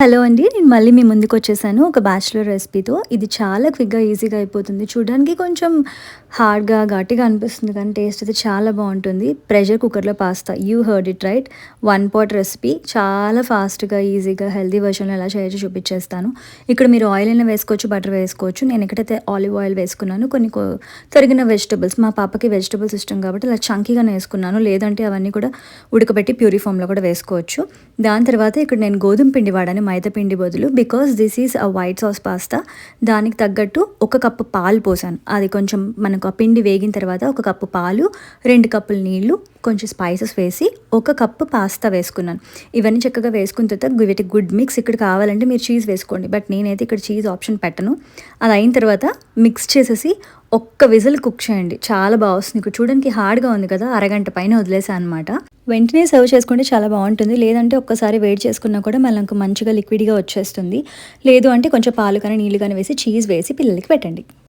Hello అండి. నేను మళ్ళీ మీ ముందుకొచ్చేసాను ఒక బ్యాచిలర్ రెసిపీతో. ఇది చాలా క్విక్‌గా, ఈజీగా అయిపోతుంది. చూడడానికి కొంచెం హార్డ్‌గా, ఘాటుగా అనిపిస్తుంది కానీ టేస్ట్ అయితే చాలా బావుంటుంది. ప్రెషర్ కుక్కర్‌లో pasta. You heard it right. One pot recipe. చాలా ఫాస్ట్‌గా, ఈజీగా, హెల్తీ వెర్షన్‌లో ఎలా చేయొచ్చో చూపిచ్చేస్తాను. ఇక్కడ మీరు ఆయిల్ అయినా వేసుకోవచ్చు, బటర్ వేసుకోవచ్చు. నేను ఎక్కడైతే ఆలివ్ ఆయిల్ వేసుకున్నాను. కొన్ని తరిగిన వెజిటబుల్స్, మా పాపకి వెజిటబుల్స్ ఇష్టం కాబట్టి ఇలా చంకీగానే వేసుకున్నాను. లేదంటే అవన్నీ కూడా ఉడకబెట్టి ప్యూరీ ఫామ్‌లో కూడా వేసుకోవచ్చు. దాని తర్వాత ఇక్కడ నేను గోధుమ పిండి వాడాను మైదా పిండి బదులు. Because this is a white sauce pasta. దానికి తగ్గట్టు ఒక కప్పు పాలు పోసాను. అది కొంచెం మనకు ఆ పిండి వేగిన తర్వాత ఒక కప్పు పాలు, 2 కప్పులు నీళ్లు, కొంచెం స్పైసెస్ వేసి ఒక కప్పు పాస్తా వేసుకున్నాను. ఇవన్నీ చక్కగా వేసుకున్న తర్వాత వీటికి గుడ్ మిక్స్. ఇక్కడ కావాలంటే మీరు చీజ్ వేసుకోండి, బట్ నేనైతే ఇక్కడ చీజ్ ఆప్షన్ పెట్టను. అది అయిన తర్వాత మిక్స్ చేసేసి ఒక్క విజిల్ కుక్ చేయండి. చాలా బాగా వస్తుంది. ఇక్కడ చూడడానికి హార్డ్గా ఉంది కదా, అరగంట పైన వదిలేసాను అనమాట. వెంటనే సర్వ్ చేసుకుంటే చాలా బాగుంటుంది. లేదంటే ఒక్కసారి వేడి చేసుకున్నా కూడా మళ్ళీ మంచిగా లిక్విడ్గా వచ్చేస్తుంది. లేదు అంటే కొంచెం పాలు కానీ నీళ్ళు కానీ వేసి చీజ్ వేసి పిల్లలకి పెట్టండి.